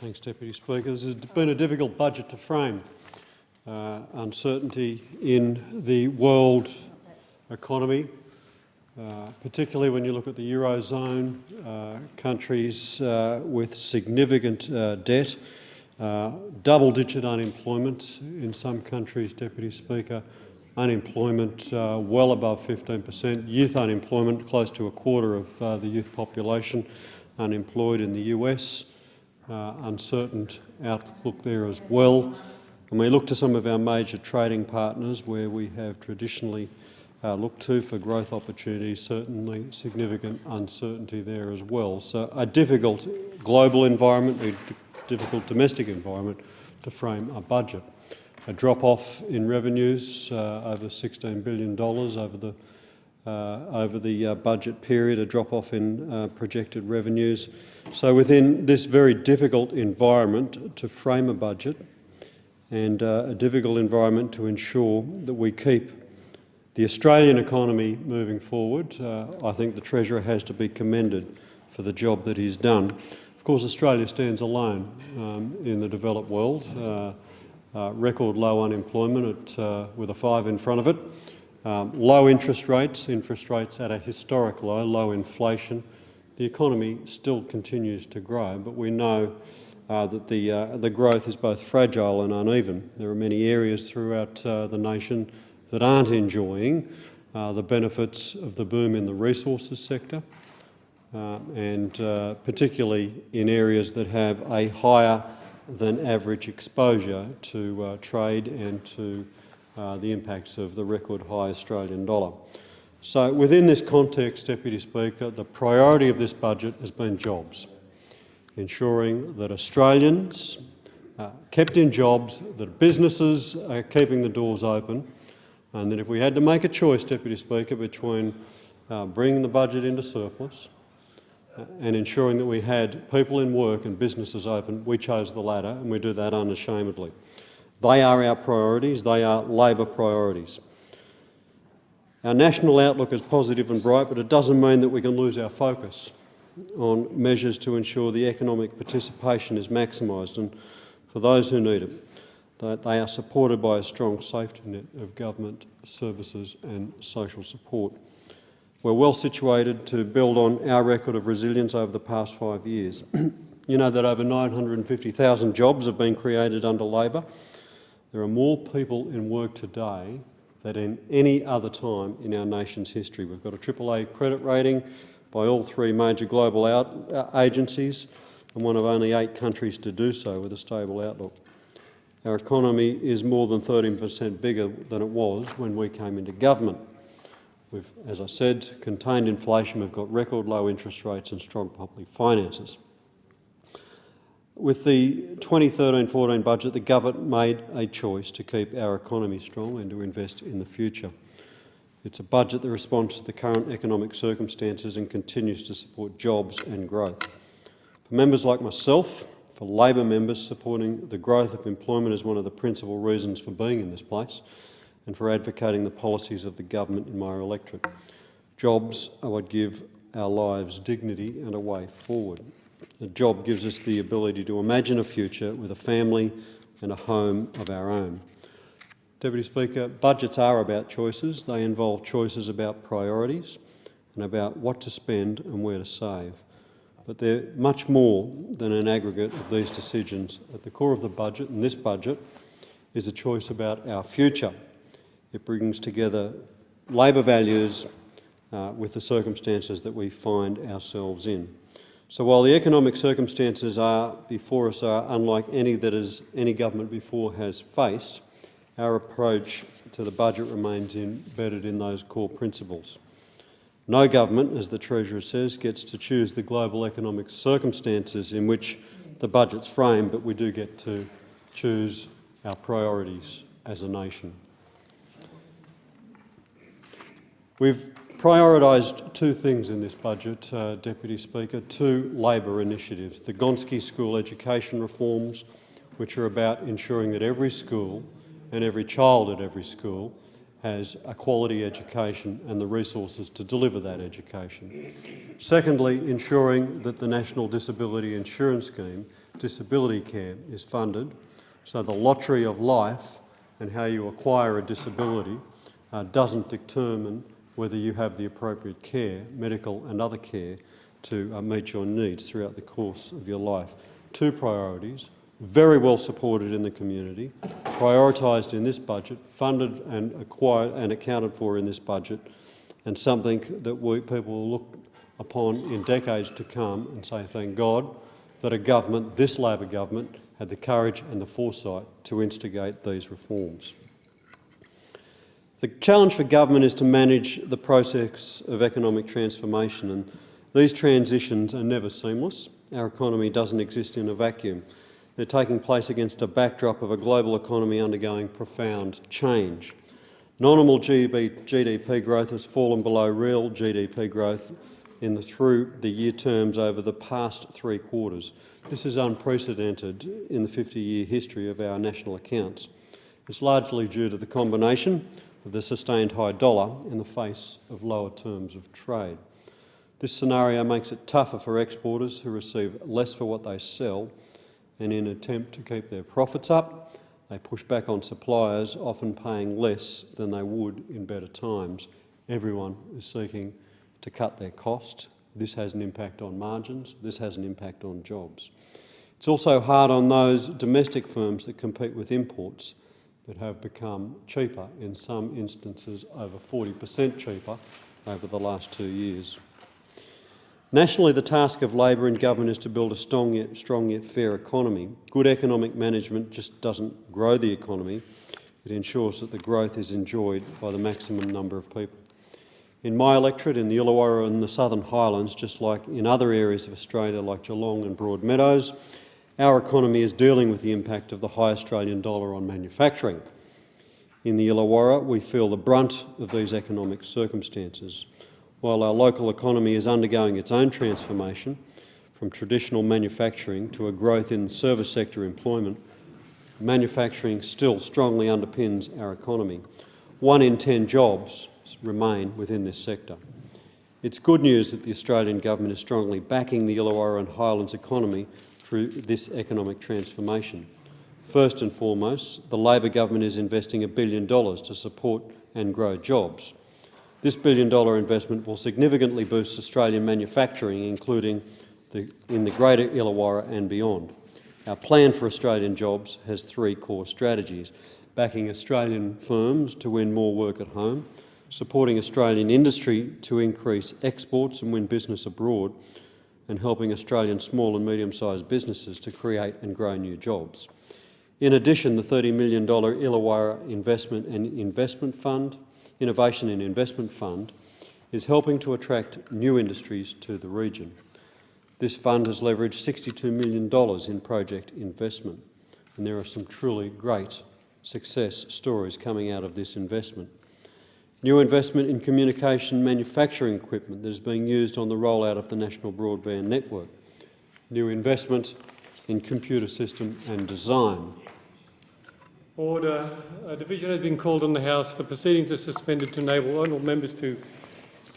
Thanks, Deputy Speaker. This has been a difficult budget to frame. Uncertainty in the world economy, particularly when you look at the Eurozone, countries with significant debt, double-digit unemployment in some countries, Deputy Speaker, unemployment well above 15%, youth unemployment close to a quarter of the youth population unemployed in the US, uncertain outlook there as well. And we look to some of our major trading partners where we have traditionally looked to for growth opportunities, certainly significant uncertainty there as well. So a difficult global environment, a difficult domestic environment to frame a budget. A drop-off in revenues over $16 billion over the budget period, a drop-off in projected revenues. So within this very difficult environment to frame a budget and a difficult environment to ensure that we keep the Australian economy moving forward, I think the Treasurer has to be commended for the job that he's done. Of course, Australia stands alone in the developed world. Record low unemployment with a 5 in front of it. Low interest rates at a historic low, low inflation. The economy still continues to grow, but we know that the growth is both fragile and uneven. There are many areas throughout the nation that aren't enjoying the benefits of the boom in the resources sector, and particularly in areas that have a higher than average exposure to trade and to the impacts of the record high Australian dollar. So within this context, Deputy Speaker, the priority of this budget has been jobs, ensuring that Australians kept in jobs, that businesses are keeping the doors open, and that if we had to make a choice, Deputy Speaker, between bringing the budget into surplus and ensuring that we had people in work and businesses open, we chose the latter, and we do that unashamedly. They are our priorities. They are Labor priorities. Our national outlook is positive and bright, but it doesn't mean that we can lose our focus on measures to ensure the economic participation is maximised, and for those who need it, that they are supported by a strong safety net of government services and social support. We're well situated to build on our record of resilience over the past 5 years. You know that over 950,000 jobs have been created under Labor. There are more people in work today than in any other time in our nation's history. We've got a AAA credit rating by all 3 major global agencies and one of only 8 countries to do so with a stable outlook. Our economy is more than 13% bigger than it was when we came into government. We've, as I said, contained inflation, we've got record low interest rates and strong public finances. With the 2013-14 budget, the government made a choice to keep our economy strong and to invest in the future. It's a budget that responds to the current economic circumstances and continues to support jobs and growth. For members like myself, for Labor members, supporting the growth of employment is one of the principal reasons for being in this place and for advocating the policies of the government in my electorate. Jobs are what give our lives dignity and a way forward. A job gives us the ability to imagine a future with a family and a home of our own. Deputy Speaker, budgets are about choices. They involve choices about priorities and about what to spend and where to save. But they're much more than an aggregate of these decisions. At the core of the budget, and this budget, is a choice about our future. It brings together Labor values with the circumstances that we find ourselves in. So while the economic circumstances before us are unlike any that any government before has faced, our approach to the budget remains embedded in those core principles. No government, as the Treasurer says, gets to choose the global economic circumstances in which the budget's framed, but we do get to choose our priorities as a nation. We've prioritised 2 things in this budget, Deputy Speaker, 2 Labor initiatives. The Gonski School education reforms, which are about ensuring that every school and every child at every school has a quality education and the resources to deliver that education. Secondly, ensuring that the National Disability Insurance Scheme disability care is funded. So the lottery of life and how you acquire a disability doesn't determine whether you have the appropriate care, medical and other care, to meet your needs throughout the course of your life. Two priorities, very well supported in the community, prioritised in this budget, funded and acquired and accounted for in this budget, and something that people will look upon in decades to come and say, thank God that a government, this Labor government, had the courage and the foresight to instigate these reforms. The challenge for government is to manage the process of economic transformation, and these transitions are never seamless. Our economy doesn't exist in a vacuum. They're taking place against a backdrop of a global economy undergoing profound change. Nominal GDP growth has fallen below real GDP growth through the year terms over the past 3 quarters. This is unprecedented in the 50-year history of our national accounts. It's largely due to the combination of the sustained high dollar in the face of lower terms of trade. This scenario makes it tougher for exporters who receive less for what they sell, and in an attempt to keep their profits up, they push back on suppliers, often paying less than they would in better times. Everyone is seeking to cut their costs. This has an impact on margins. This has an impact on jobs. It's also hard on those domestic firms that compete with imports that have become cheaper, in some instances over 40% cheaper over the last 2 years. Nationally, the task of Labor and government is to build a strong yet fair economy. Good economic management just doesn't grow the economy. It ensures that the growth is enjoyed by the maximum number of people. In my electorate, in the Illawarra and the Southern Highlands, just like in other areas of Australia like Geelong and Broadmeadows, our economy is dealing with the impact of the high Australian dollar on manufacturing. In the Illawarra, we feel the brunt of these economic circumstances. While our local economy is undergoing its own transformation from traditional manufacturing to a growth in service sector employment, manufacturing still strongly underpins our economy. 1 in 10 jobs remain within this sector. It's good news that the Australian government is strongly backing the Illawarra and Highlands economy through this economic transformation. First and foremost, the Labor government is investing $1 billion to support and grow jobs. This $1 billion investment will significantly boost Australian manufacturing, including in the Greater Illawarra and beyond. Our plan for Australian jobs has 3 core strategies: backing Australian firms to win more work at home, supporting Australian industry to increase exports and win business abroad, and helping Australian small and medium-sized businesses to create and grow new jobs. In addition, the $30 million Illawarra Innovation and Investment Fund is helping to attract new industries to the region. This fund has leveraged $62 million in project investment, and there are some truly great success stories coming out of this investment. New investment in communication manufacturing equipment that is being used on the rollout of the National Broadband Network. New investment in computer system and design. Order. A division has been called on the House. The proceedings are suspended to enable honourable members to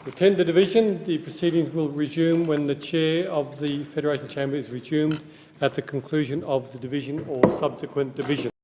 attend the division. The proceedings will resume when the Chair of the Federation Chamber is resumed at the conclusion of the division or subsequent division.